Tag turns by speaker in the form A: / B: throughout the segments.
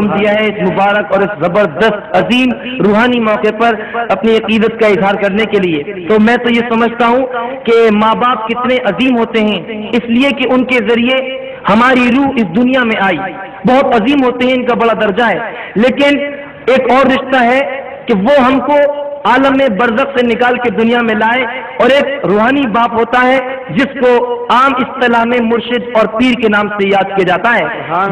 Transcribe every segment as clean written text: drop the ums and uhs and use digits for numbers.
A: دیا ہے اس مبارک اور اس زبردست عظیم روحانی موقع پر اپنی عقیدت کا اظہار کرنے کے لیے. تو میں تو یہ سمجھتا ہوں کہ ماں باپ کتنے عظیم ہوتے ہیں اس لیے کہ ان کے ذریعے ہماری روح اس دنیا میں آئی. بہت عظیم ہوتے ہیں، ان کا بڑا درجہ ہے. لیکن ایک اور رشتہ ہے کہ وہ ہم کو عالم برزخ سے نکال کے دنیا میں لائے، اور ایک روحانی باپ ہوتا ہے جس کو عام اصطلاح میں مرشد اور پیر کے نام سے یاد کیا جاتا ہے.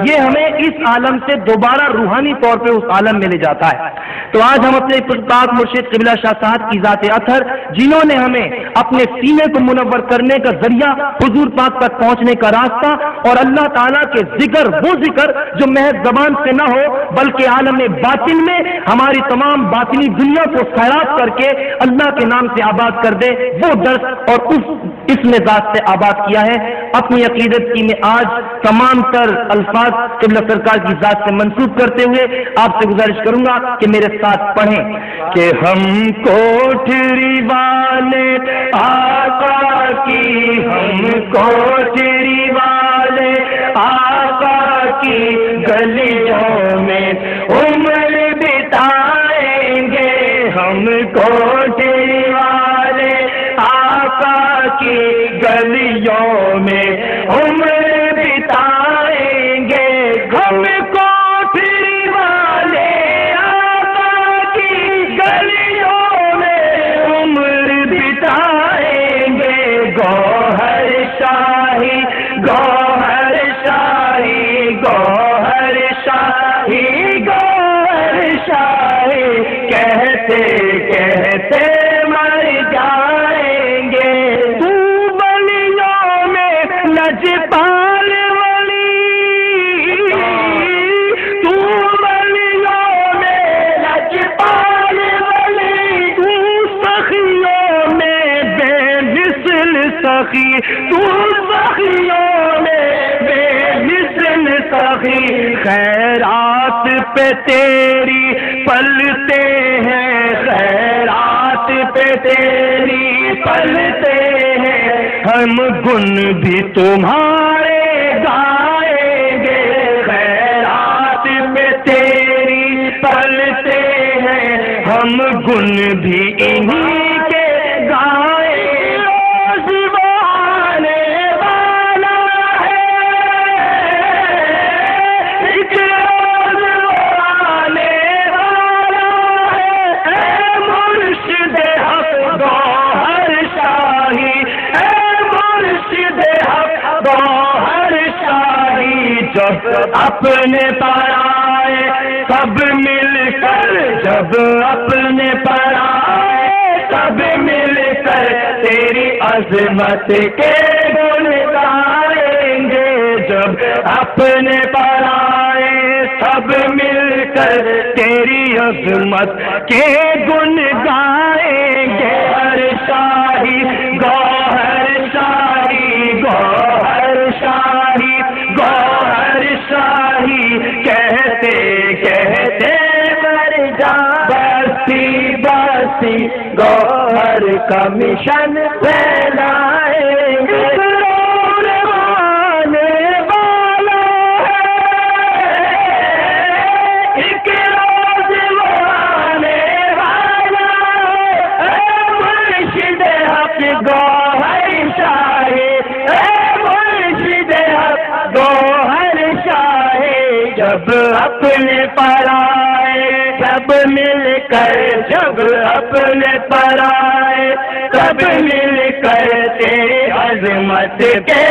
A: یہ ہمیں اس عالم سے دوبارہ روحانی طور پہ اس عالم میں لے جاتا ہے. تو آج ہم اپنے پاک مرشد قبلہ شاہ صاحب کی ذات اطہر، جنہوں نے ہمیں اپنے سینے کو منور کرنے کا ذریعہ، حضور پاک تک پہنچنے کا راستہ، اور اللہ تعالیٰ کے ذکر، وہ ذکر جو محض زبان سے نہ ہو بلکہ عالم باطن میں ہماری تمام باطنی دنیا کو سیراب کر کے اللہ کے نام سے آباد کر دے، وہ درس اور اس مزاج سے آباد کیا ہے. اپنی عقیدت کی میں آج تمام تر الفاظ قبلہ سرکار کی ذات سے منسوب کرتے ہوئے آپ سے گزارش کروں گا کہ میرے ساتھ پڑھیں کہ ہم کوٹھری والے آقا کی، ہم کوٹھری والے آقا کی گلیوں میں عمر بتائیں گے. ہم کوٹھری والے آقا کی گلیوں میں عمر بتائیں گے. ہم کوٹھری والے آقا کی گلیوں میں عمر بتائیں گے. گوہر شاہی، گوہر شاہی، گوہر شاہی، گوہر شاہی کہتے کہتے مر جائیں گے. تو ولیوں میں لجپال ولی، تو ولیوں میں لجپال ولی، تو سخیوں میں بے مثل سخی، تو سخیوں میں بے مثل سخی. خیرات پہ تیری پلتے ہیں، خیرات پہ تیری پلتے ہیں. ہم گن بھی تمہارے گائیں گے. خیرات پہ تیری پلتے ہیں، ہم گن بھی انہی کے گائیں. جب اپنے پر آئے سب مل کر، جب اپنے پر آئے سب مل کر تیری عظمت کے گن گائیں گے. جب اپنے پر آئے سب مل کر تیری عظمت کے گن گائیں گے. گوہر شاہی، گوہر شاہی، گوہر شاہی، گوہر شاہی کہتے کہتے مر جا. بستی بستی گوہر کا مشن پھیلائیں گے. گوہر شاہی، اے مرشد حق گوہر شاہی. جب اپنے پر آئے سب مل کر، جب اپنے پر آئے سب مل کر تیری عظمت کے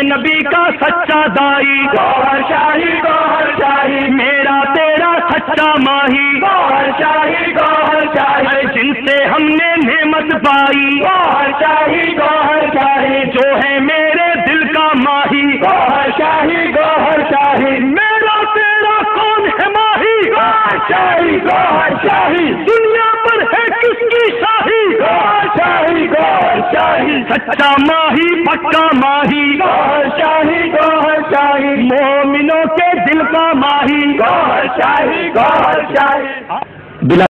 A: نبی کا سچا دائی. گوہر شاہی، گوہر شاہی میرا تیرا سچا ماہی. گوہر شاہی، گوہر شاہی جن سے ہم نے نعمت پائی. گوہر شاہی، گوہر شاہی جو ہے میرے دل کا ماہی. گوہر شاہی، گوہر شاہی میرا تیرا کون ہے ماہی. گوہر شاہی، گوہر شاہی دنیا پر ہے کس کی شاہی. گوہر شاہی، گوہر شاہی سچا ماہی، پکا ماہی. گوہر شاہی، گوہر شاہی مومنوں کے دل کا ماہی. گوہر شاہی، گوہر شاہی.